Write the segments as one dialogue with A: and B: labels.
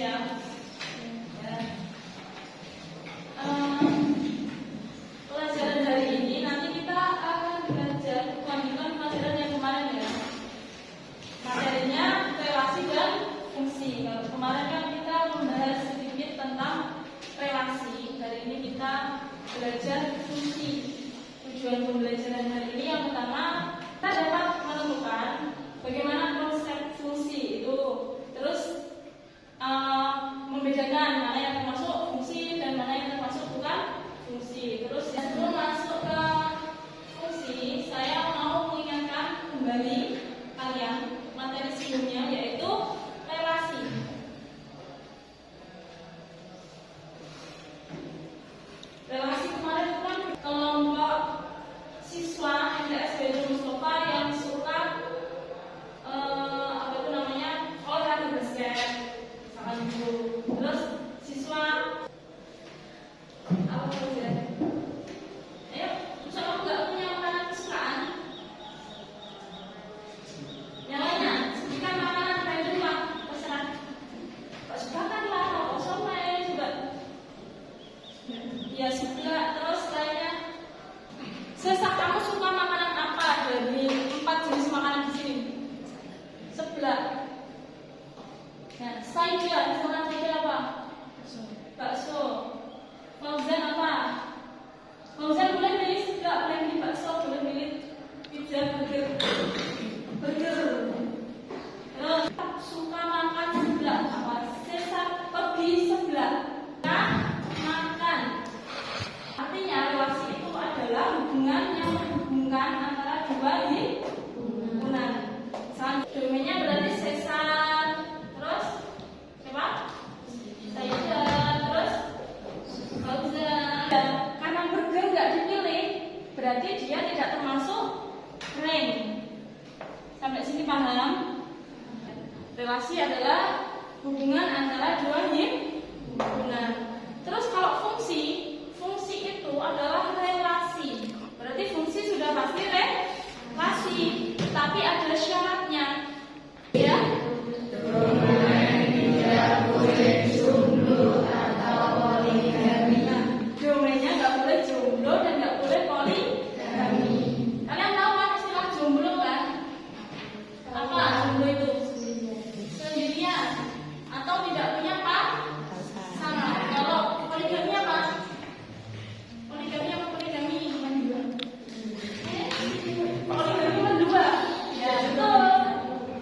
A: ya. Pelajaran hari ini nanti kita akan belajar kelanjutan pelajaran yang kemarin ya. Materinya relasi dan fungsi. Kalau kemarin kan kita membahas sedikit tentang relasi. Hari ini kita belajar fungsi. Tujuan pembelajaran hari ini yang pertama, kita dapat menentukan bagaimana konsep fungsi itu. Terus membedakan mana yang termasuk fungsi dan mana yang termasuk bukan fungsi. Terus sebelum masuk ke fungsi, saya mau mengingatkan kembali kalian materi sebelumnya, yaitu relasi. Relasi kemarin itu kan kelompok siswa MTS Baitul Mustafa yang suka olahraga basket, misalkan itu. Terus siswa apa saja? Ayo, terus kamu nggak punya makanan kesukaan? Yang lainnya, sebutkan makanan dari rumah, terserah. Kok sebutkan lah, kok somai juga. Ya sebelah, terus lainnya. Sesak, kamu suka makanan apa dari 4 jenis makanan di sini? Sebelah. Nah, Saida, misalkan Saida apa? Bakso. Fauzan apa? Fauzan boleh pilih sebelah, boleh pilih bakso, boleh pilih pizza, burger. Terus suka makan sebelah apa? Sesak, pergi sebelah. Makan. Artinya relasi itu adalah hubungan yang menghubungkan antara dua himpunan. Misalnya domainnya berarti sesar, terus siapa? Saida, terus Fauzan. Karena burger nggak dipilih, berarti dia tidak termasuk rank. Sampai sini paham? Relasi adalah hubungan antara dua himpunan. Terus kalau fungsi itu adalah relasi. Berarti fungsi sudah pasti relasi, tapi ada syaratnya. Ya? Domain tidak boleh jomblo atau poligami. Domainnya nggak boleh jomblo dan nggak boleh poligami. Kalian tahu kan istilah jomblo kan? Apa jomblo itu? Sendirian atau tidak punya pasangan. Kalau poligami apa? Poligami apa poligami? Poligami mendua. Ya betul.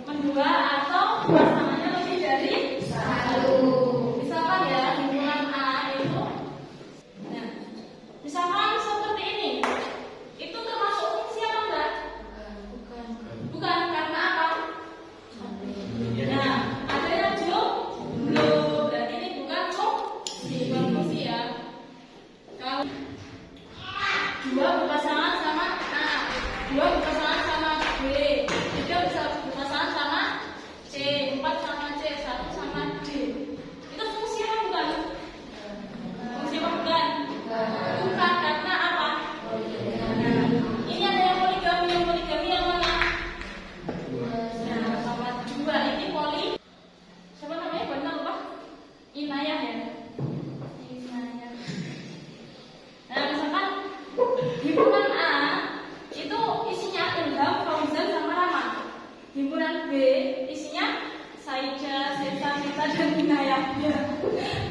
A: Mendua atau pasangannya lebih dari satu. Misalkan ya himpunan A itu, nah, misalkan seperti ini, itu termasuk fungsi apa enggak? Bukan, karena apa? Nah, ada yang jomblo, berarti ini bukan fungsi ya. Kalau dua berpasangan sama A, dua berpasangan sama B, tiga bisa berpasangan sama C, 4 sama C, 1 sama D. Itu fungsi apa bukan? Fungsi apa bukan? Bukan, karena apa? Ini ada yang poligami yang mana? Nah, sama dua ini poli. Siapa namanya? Benar lupa? Inayah ya. Inayah. Nah, misalkan himpunan A itu isinya Ilham, Fauzan, sama Rama. Himpunan B isinya Saida, Seta, dan Inayah.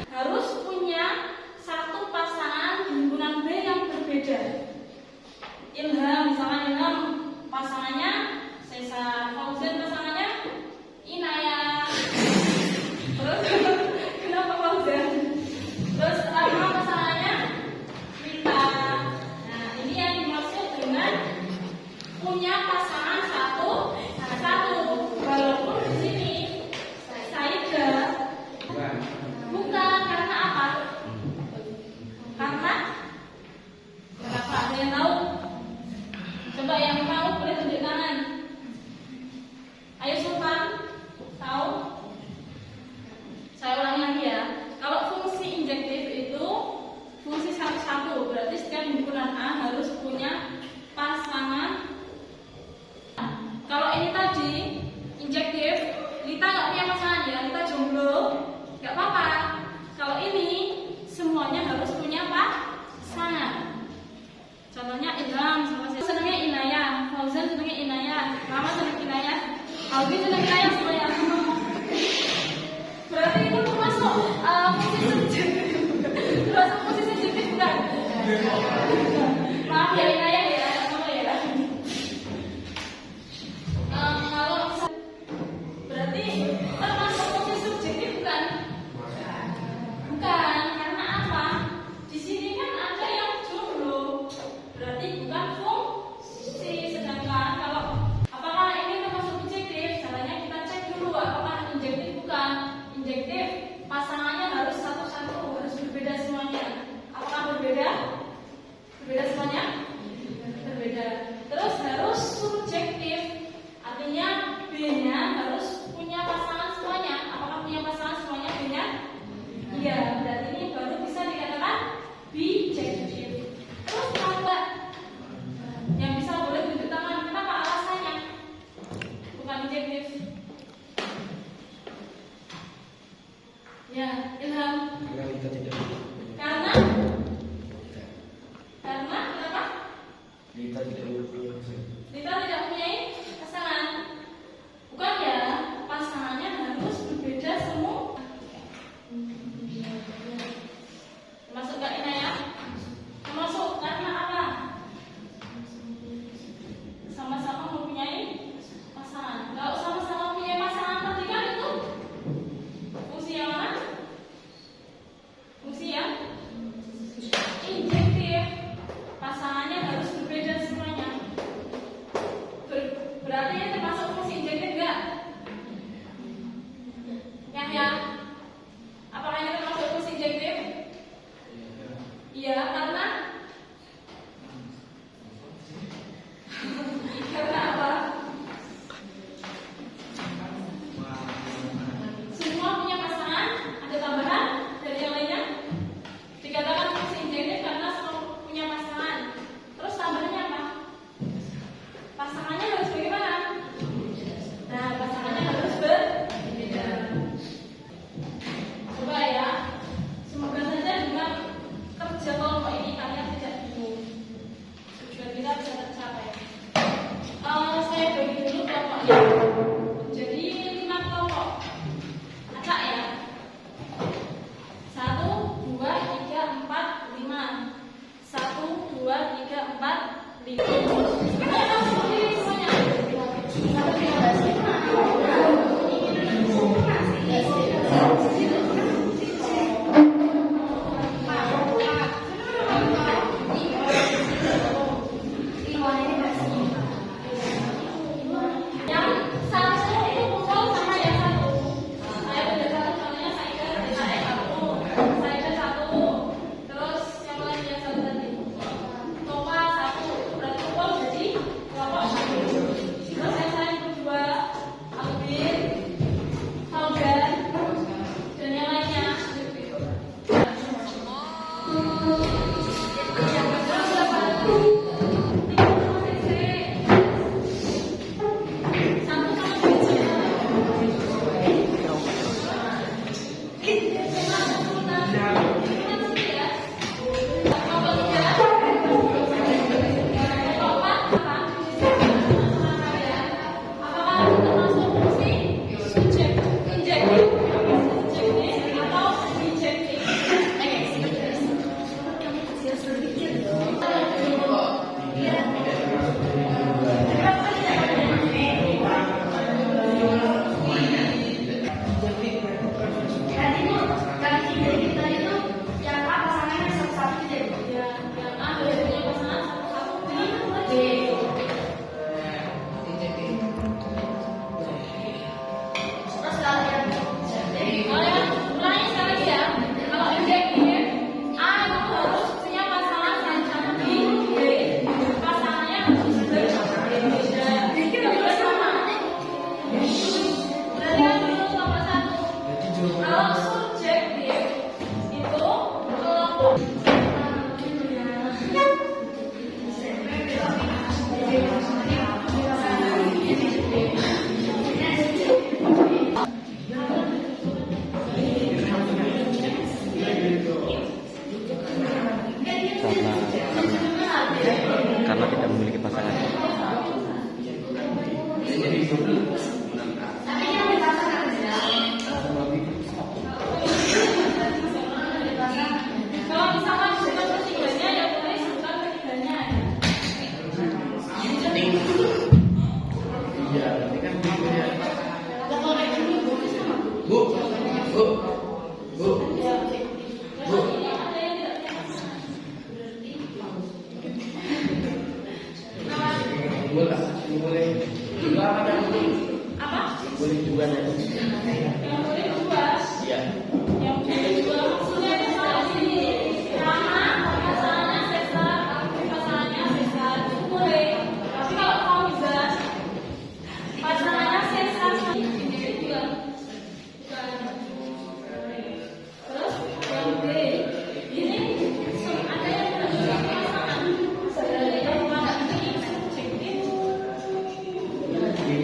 A: Harus punya satu pasangan di himpunan B yang berbeda. Ilham, misalkan Ilham pasangannya Sesa, Fauzan pasangannya Inayah. Terus kenapa Fauzan? Terus Rama pasangannya Rita. Nah, ini yang dimaksud dengan punya pasangan satu. Walaupun di sini Saida bukan, karena apa? Karena kenapa? Ada yang tahu? Coba yang tahu boleh tunjuk tangan. Ayo Sultan, tahu? Saya ulangi lagi ya. Kalau fungsi injektif itu fungsi satu-satu, berarti setiap himpunan A harus punya pasangan. Kalau ini tadi injektif, Lita nggak punya pasangan ya, Lita jomblo, Gak apa-apa. Kalau ini semuanya harus punya pasangan. Contohnya Ilham sama saya senangnya Inayah, Fauzan senangnya Inayah, Mama senang Inayah, Alvin senang Inayah semuanya. Berarti itu termasuk fungsi subjektif. Termasuk fungsi subjektif bukan? Maaf ya Inayah ya, sama ya. Kalau berarti termasuk fungsi subjektif bukan? Bukan, karena apa? Di sini kan ada yang jomblo, berarti bukan fungsi. Sedangkan kalau apakah ini termasuk objektif? Caranya kita cek dulu apakah injektif bukan. Injektif pasangannya harus satu-satu, harus berbeda semuanya. Apakah berbeda? Berbeda semuanya? Berbeda. Terus harus subjektif, artinya B-nya harus punya pasangan semuanya. Apakah punya pasangan semuanya B-nya? Iya, berarti ini baru bisa dikatakan bijektif. Terus kalau yang bisa boleh tunjuk tangan, kenapa alasannya? Bukan bijektif. Ya, Ilham. Karena kenapa? Lita tidak mempunyai pasangan. Bukan ya, pasangannya harus berbeda semua. Termasuk Kak Inayah? Termasuk karena apa? Sama-sama mempunyai pasangan. Kalau sama-sama mempunyai pasangan perhatikan itu fungsi yang mana? Fungsi yang injektif. Pasangannya harus berbeda semuanya. Berarti ini termasuk fungsi injektif enggak? Ya. Apakah ini termasuk fungsi injektif? Iya, karena apa? Semua punya pasangan, ada tambahan dari yang lainnya. Dikatakan fungsi injektif karena semua punya pasangan. Terus tambahannya apa? Pasangannya harus bagaimana? Nah, pasangannya harus berbeda.
B: Boleh juga ya.
A: Yang boleh dua.
B: Iya.
A: Yang boleh dua maksudnya itu kalau ini nama pasangannya sesar, pasangannya sesar itu boleh. Tapi kalau kamu bisa pasangannya sesar ini juga. Terus yang B ini ada yang tidak pasangan. Ada yang mana ini subjektif.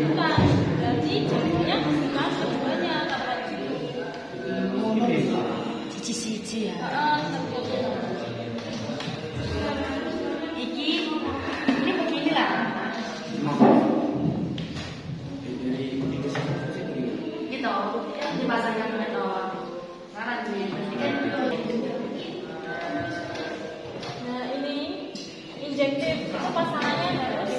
A: Bukan. Berarti jawabannya bukan semuanya dapat
C: Siji ya. Ini beginilah. Gitu. Dipasangkan gitu. Karena
A: Nah ini injektif itu pasangannya harus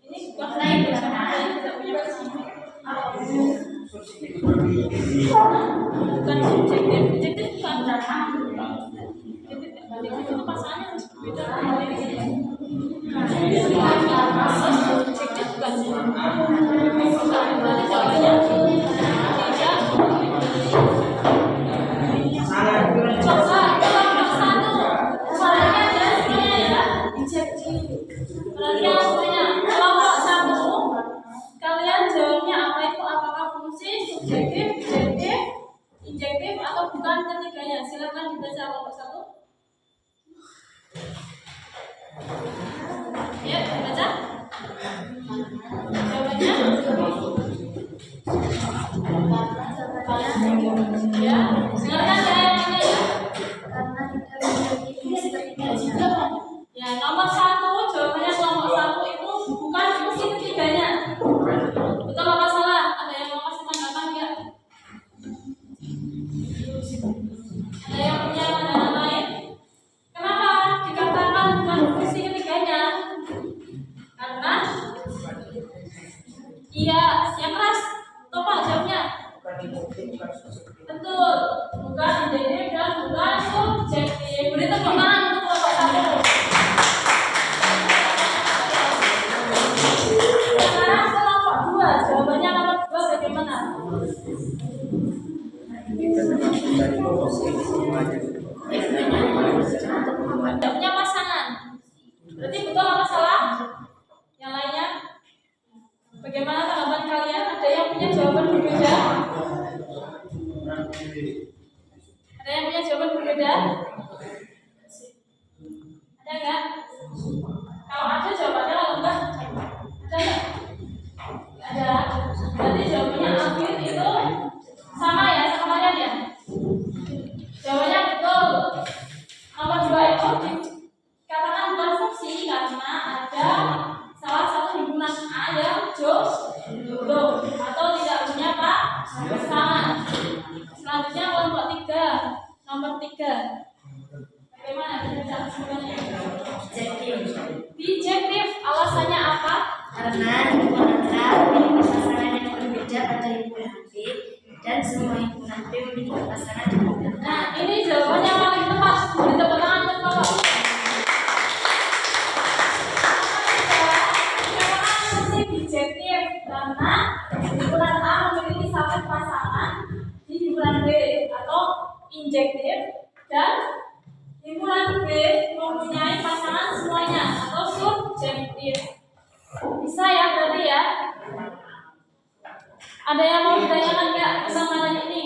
A: ini pasangannya tidak punya pasangan. Bukan subjektif, subjektif bukan data. Subjektif itu pasangannya harus berbeda. Subjektif bukan jawabannya tidak. Coba kelompok satu, soalnya ada semuanya ya. Perhatian semuanya. Kelompok satu, kalian jawabnya apa itu? Apakah fungsi subjektif, objektif, injektif atau bukan ketiganya? Silakan dibaca kelompok satu. Ya, baca. Jawabannya. Ya, silakan saya tanya ya. Ya, nomor satu jawabannya kelompok satu itu bukan fungsi ketiganya. Betul apa salah? Ada yang mau kasih tanggapan nggak? Ada yang punya pandangan lain? Kenapa dikatakan bukan fungsi ketiganya? Karena iya, yang keras. Coba jawabnya. Betul, bukan injektif dan bukan subjektif. Beri tepuk tangan untuk kelompok satu. Sekarang kelompok dua, jawabannya nomor dua bagaimana? Tidak punya pasangan. Berarti betul apa salah? Yang lainnya? Bagaimana tanggapan kalian? Ada yang punya jawaban berbeda? Ada yang punya jawaban berbeda? Ada nggak? Kalau ada jawabannya, kalau enggak, ada nggak? Ada. Berarti jawabannya akhir itu sama ya, sama kalian ya? Jawabannya betul. Nomor dua itu dikatakan bukan fungsi karena ada salah satu himpunan A yang jodoh atau tidak punya pasangan. Selanjutnya kelompok tiga, nomor tiga. Bagaimana kita sebenarnya? Bijektif. Alasannya apa?
C: Karena himpunan A memiliki pasangan yang berbeda pada himpunan B dan semua himpunan B memiliki pasangan yang berbeda.
A: Nah, ini jawabannya paling tepat. Beri tepuk tangan untuk Bapak. Bijektif karena himpunan A memiliki satu pasangan di himpunan B, atau injektif dan himpunan B mempunyai pasangan semuanya atau subjektif. Bisa ya berarti ya? Ada yang mau ditanyakan nggak kesamaran ini?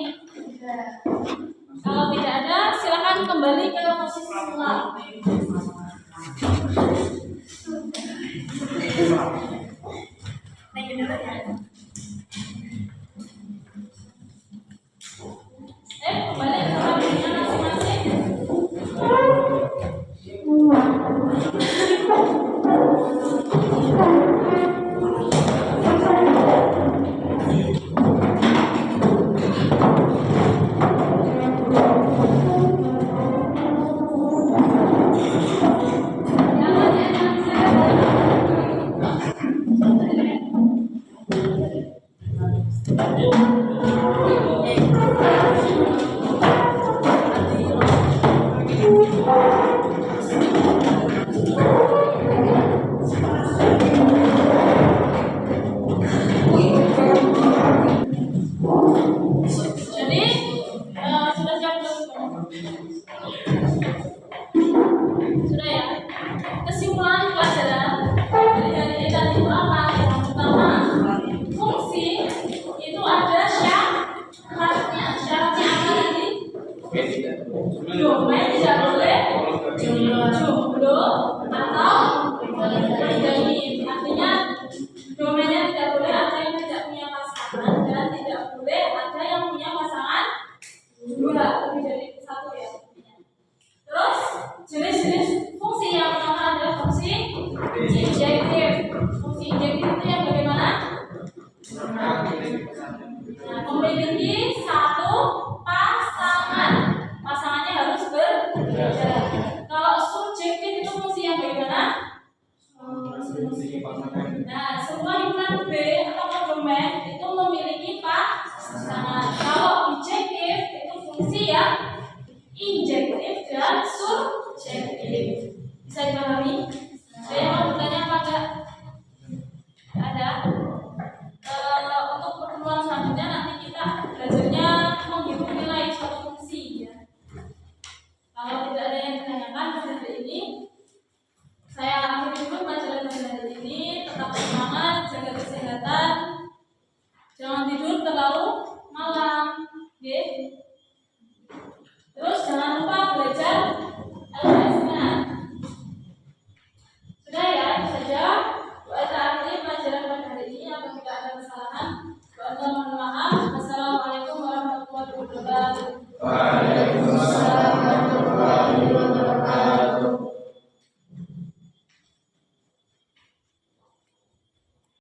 A: Kalau tidak ada, silakan kembali ke posisi semula. Kembali ke posisinya masing-masing. Jangan saya Jadi sudah siap belum? Sudah ya. Kesimpulan pelajaran dari hari ini tadi itu apa? Yang pertama, fungsi itu ada syaratnya. Syaratnya apa tadi? Domain tidak boleh jumlah atau poligami. Artinya domainnya tidak boleh ada yang tidak punya pasangan dan tidak boleh ada yang punya pasangan dua, lebih dari satu ya. Terus jenis-jenis fungsi yang pertama adalah fungsi injektif. Fungsi injektif itu yang bagaimana? Nah, memiliki satu pasangan. Pasangannya harus berbeda. Kalau subjektif itu fungsi yang bagaimana? Nah, semua himpunan B atau domain itu memiliki pasangan. Kalau objektif itu fungsi yang injektif dan subjektif. Bisa dipahami? Ada yang mau bertanya apa enggak? Ada. Untuk pertemuan selanjutnya nanti kita belajarnya menghitung nilai suatu fungsi ya. Kalau tidak ada yang ditanyakan pada hari ini, saya akhiri dulu pelajaran pada hari ini. Tetap semangat, jaga kesehatan, jangan tidur terlalu malam, oke? Terus jangan lupa belajar LKS-nya. Sudah ya, itu saja. Kita akhiri pelajaran pada hari ini. Apabila ada kesalahan, mohon maaf.